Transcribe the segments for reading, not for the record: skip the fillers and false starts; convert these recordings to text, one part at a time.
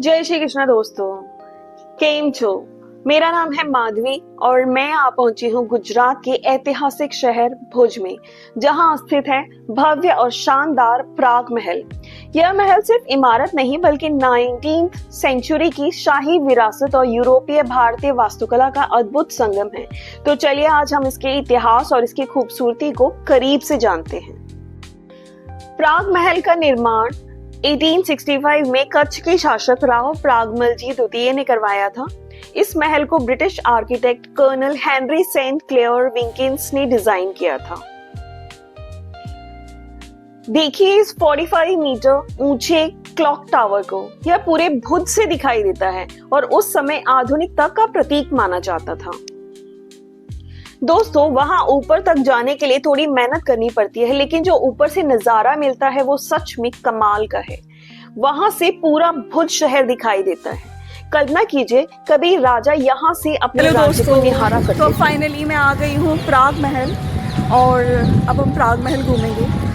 जय श्री कृष्ण दोस्तों। केम छो। मेरा नाम है माधवी और मैं आ पहुंची हूँ गुजरात के ऐतिहासिक शहर भुज में, जहां स्थित है भव्य और शानदार प्राग महल। यह महल सिर्फ इमारत नहीं बल्कि 19th सेंचुरी की शाही विरासत और यूरोपीय भारतीय वास्तुकला का अद्भुत संगम है। तो चलिए आज हम इसके इतिहास और इसकी खूबसूरती को करीब से जानते हैं। प्राग महल का निर्माण 1865 में कच्छ के शासक राव प्रागमलजी द्वितीय ने करवाया था। इस महल को British architect colonel Henry Saint Clair Wilkins ने डिजाइन किया था। देखिए इस 45 मीटर ऊंचे क्लॉक टावर को, यह पूरे भुज से दिखाई देता है और उस समय आधुनिकता का प्रतीक माना जाता था। दोस्तों वहां ऊपर तक जाने के लिए थोड़ी मेहनत करनी पड़ती है, लेकिन जो ऊपर से नजारा मिलता है वो सच में कमाल का है। वहां से पूरा भुज शहर दिखाई देता है। कल्पना कीजिए कभी राजा यहाँ से अपने राज्य को निहारा करते तो थे। फाइनली मैं आ गई हूँ प्राग महल और अब हम प्राग महल घूमेंगे।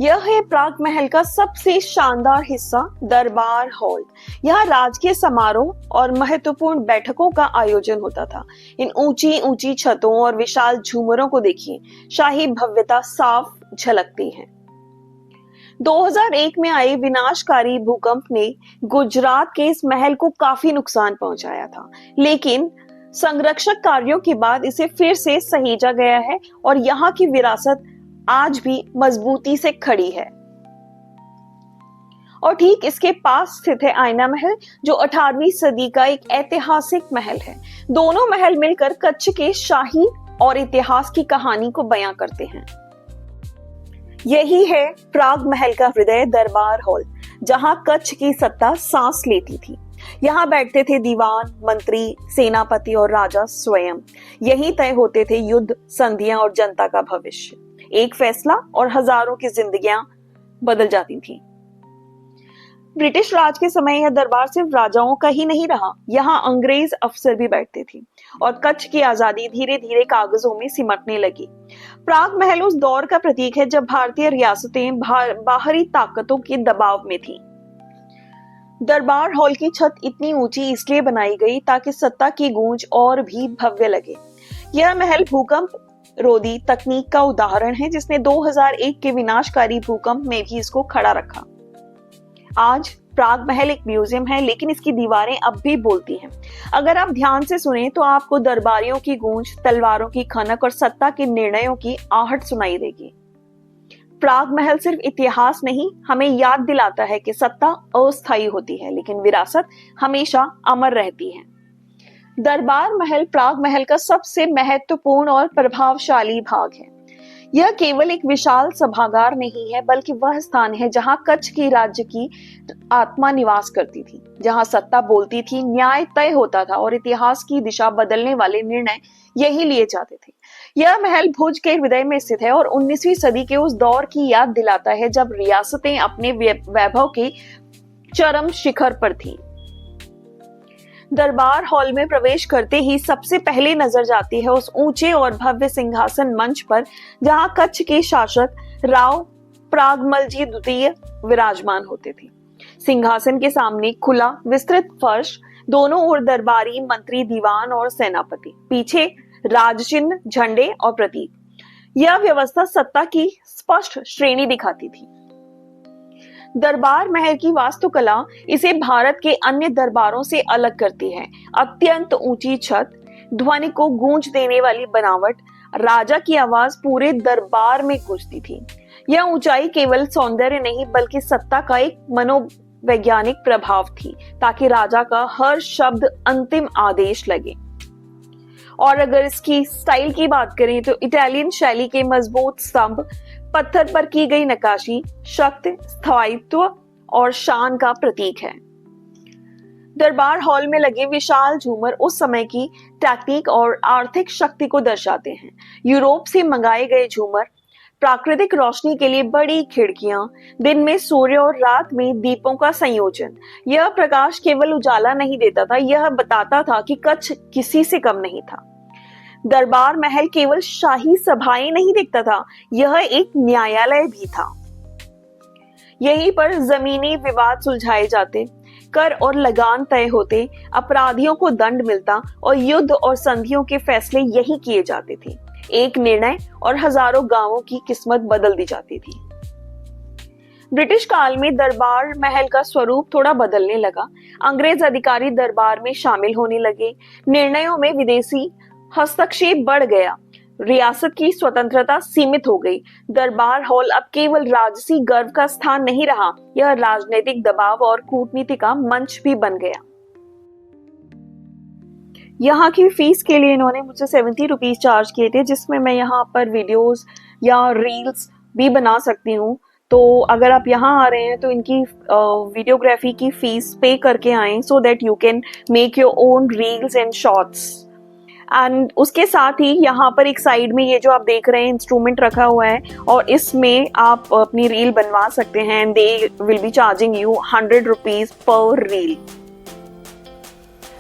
यह है प्राग महल का सबसे शानदार हिस्सा, दरबार हॉल। यहाँ राजकीय समारोह और महत्वपूर्ण बैठकों का आयोजन होता था। इन ऊंची ऊंची छतों और विशाल झूमरों को देखिए, शाही भव्यता साफ झलकती है। 2001 में आए विनाशकारी भूकंप ने गुजरात के इस महल को काफी नुकसान पहुंचाया था, लेकिन संरक्षक कार्यों के बाद इसे फिर से सहेजा गया है और यहाँ की विरासत आज भी मजबूती से खड़ी है। और ठीक इसके पास स्थित है आईना महल, जो 18वीं सदी का एक ऐतिहासिक महल है। दोनों महल मिलकर कच्छ के शाही और इतिहास की कहानी को बयां करते हैं। यही है प्राग महल का हृदय, दरबार हॉल, जहां कच्छ की सत्ता सांस लेती थी। यहाँ बैठते थे दीवान, मंत्री, सेनापति और राजा स्वयं। यही तय होते थे युद्ध, संधियां और जनता का भविष्य। एक फैसला और हजारों की जिंदगियां बदल जाती थी। ब्रिटिश राज के समय यह दरबार सिर्फ राजाओं का ही नहीं रहा, यहाँ अंग्रेज अफसर भी बैठते थे और कच्छ की आजादी धीरे धीरे कागजों में सिमटने लगी। प्राग महल उस दौर का प्रतीक है जब भारतीय रियासतें बाहरी ताकतों के दबाव में थीं। दरबार हॉल की छत इतनी ऊंची इसलिए बनाई गई ताकि सत्ता की गूंज और भी भव्य लगे। यह महल भूकंप रोधी तकनीक का उदाहरण है, जिसने 2001 के विनाशकारी भूकंप में भी इसको खड़ा रखा। आज प्राग महल एक म्यूजियम है, लेकिन इसकी दीवारें अब भी बोलती हैं। अगर आप ध्यान से सुने तो आपको दरबारियों की गूंज, तलवारों की खनक और सत्ता के निर्णयों की आहट सुनाई देगी। प्राग महल सिर्फ इतिहास नहीं, हमें याद दिलाता है कि सत्ता अस्थायी होती है, लेकिन विरासत हमेशा अमर रहती है। दरबार महल प्राग महल का सबसे महत्वपूर्ण और प्रभावशाली भाग है। यह केवल एक विशाल सभागार नहीं है, बल्कि वह स्थान है जहां कच्छ की राज्य की आत्मा निवास करती थी, जहां सत्ता बोलती थी, न्याय तय होता था और इतिहास की दिशा बदलने वाले निर्णय यही लिए जाते थे। यह महल भुज के हृदय में स्थित है और 19वीं सदी के उस दौर की याद दिलाता है जब रियासतें अपने वैभव के चरम शिखर पर थीं। दरबार हॉल में प्रवेश करते ही सबसे पहले नजर जाती है उस ऊंचे और भव्य सिंहासन मंच पर, जहां कच्छ के शासक राव प्रागमलजी द्वितीय विराजमान होते थे। सिंहासन के सामने खुला विस्तृत फर्श, दोनों ओर दरबारी, मंत्री, दीवान और सेनापति, पीछे राजचिन्ह, झंडे और प्रतीक। यह व्यवस्था सत्ता की स्पष्ट श्रेणी दिखाती थी। दरबार महल की वास्तुकला इसे भारत के अन्य दरबारों से अलग करती है। अत्यंत ऊंची छत, ध्वनि को गूंज देने वाली बनावट, राजा की आवाज पूरे दरबार में गूंजती थी। यह ऊंचाई केवल सौंदर्य नहीं, बल्कि सत्ता का एक मनोवैज्ञानिक प्रभाव थी, ताकि राजा का हर शब्द अंतिम आदेश लगे। और अगर इसकी स्टाइल की बात करें तो इटालियन शैली के मजबूत स्तंभ, पत्थर पर की गई नक्काशी शक्ति, स्थायित्व और शान का प्रतीक है। दरबार हॉल में लगे विशाल झूमर उस समय की टेक्निक और आर्थिक शक्ति को दर्शाते हैं। यूरोप से मंगाए गए झूमर, प्राकृतिक रोशनी के लिए बड़ी खिड़कियां, दिन में सूर्य और रात में दीपों का संयोजन। यह प्रकाश केवल उजाला नहीं देता था, यह बताता था कि कच्छ किसी से कम नहीं था। दरबार महल केवल शाही सभाएं नहीं देखता था, यह एक न्यायालय भी था। यहीं पर जमीनी विवाद सुलझाए जाते, कर और लगान तय होते, अपराधियों को दंड मिलता और युद्ध और संधियों के फैसले यही किए जाते थे। एक निर्णय और हजारों गांवों की किस्मत बदल दी जाती थी। ब्रिटिश काल में दरबार महल का स्वरूप थोड़ा बदलने लगा। अंग्रेज अधिकारी दरबार में शामिल होने लगे, निर्णयों में विदेशी हस्तक्षेप बढ़ गया, रियासत की स्वतंत्रता सीमित हो गई। दरबार हॉल अब केवल राजसी गर्व का स्थान नहीं रहा, यह राजनीतिक दबाव और कूटनीति का मंच भी बन गया। यहाँ की फीस के लिए इन्होंने मुझसे 70 रुपीज चार्ज किए थे, जिसमें मैं यहाँ पर वीडियोस या रील्स भी बना सकती हूँ। तो अगर आप यहाँ आ रहे हैं तो इनकी वीडियोग्राफी की फीस पे करके आएं, so that you can make your own reels and shorts. And उसके साथ ही यहाँ पर एक साइड में ये जो आप देख रहे हैं इंस्ट्रूमेंट रखा हुआ है, और इसमें आप अपनी रील बनवा सकते हैं। And they will be charging you 100 rupees per reel.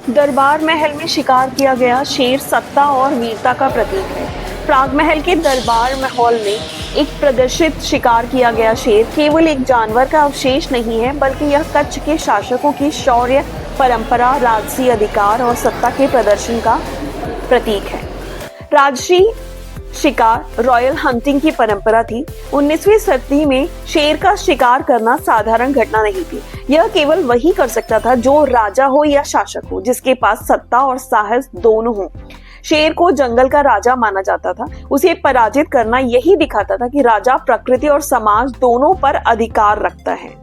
दरबार महल में शिकार किया गया शेर सत्ता और वीरता का प्रतीक है। प्राग महल के दरबार महल में एक प्रदर्शित शिकार किया गया शेर केवल एक जानवर का अवशेष नहीं है, बल्कि यह कच्छ के शासकों की शौर्य, परंपरा, राजसी अधिकार और सत्ता के प्रदर्शन का प्रतीक है। राजसी शिकार रॉयल हंटिंग की परंपरा थी। 19वीं सदी में शेर का शिकार करना साधारण घटना नहीं थी। यह केवल वही कर सकता था जो राजा हो या शासक हो, जिसके पास सत्ता और साहस दोनों हो। शेर को जंगल का राजा माना जाता था। उसे पराजित करना यही दिखाता था कि राजा प्रकृति और समाज दोनों पर अधिकार रखता है।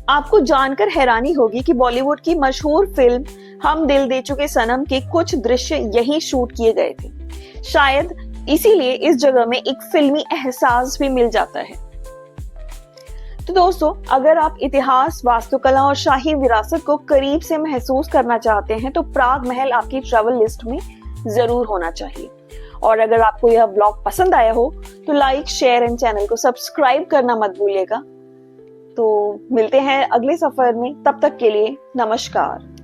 आपको जानकर हैरानी होगी कि बॉलीवुड की मशहूर फिल्म हम दिल दे चुके सनम के कुछ दृश्य यहीं शूट किए गए थे। शायद इसीलिए इस जगह में एक फिल्मी एहसास भी मिल जाता है। तो दोस्तों, अगर आप इतिहास, वास्तुकला और शाही विरासत को करीब से महसूस करना चाहते हैं तो प्राग महल आपकी ट्रैवल लिस्ट में जरूर होना चाहिए। और अगर आपको यह ब्लॉग पसंद आया हो तो लाइक, शेयर एंड चैनल को सब्सक्राइब करना मत भूलिएगा। तो मिलते हैं अगले सफर में, तब तक के लिए नमस्कार।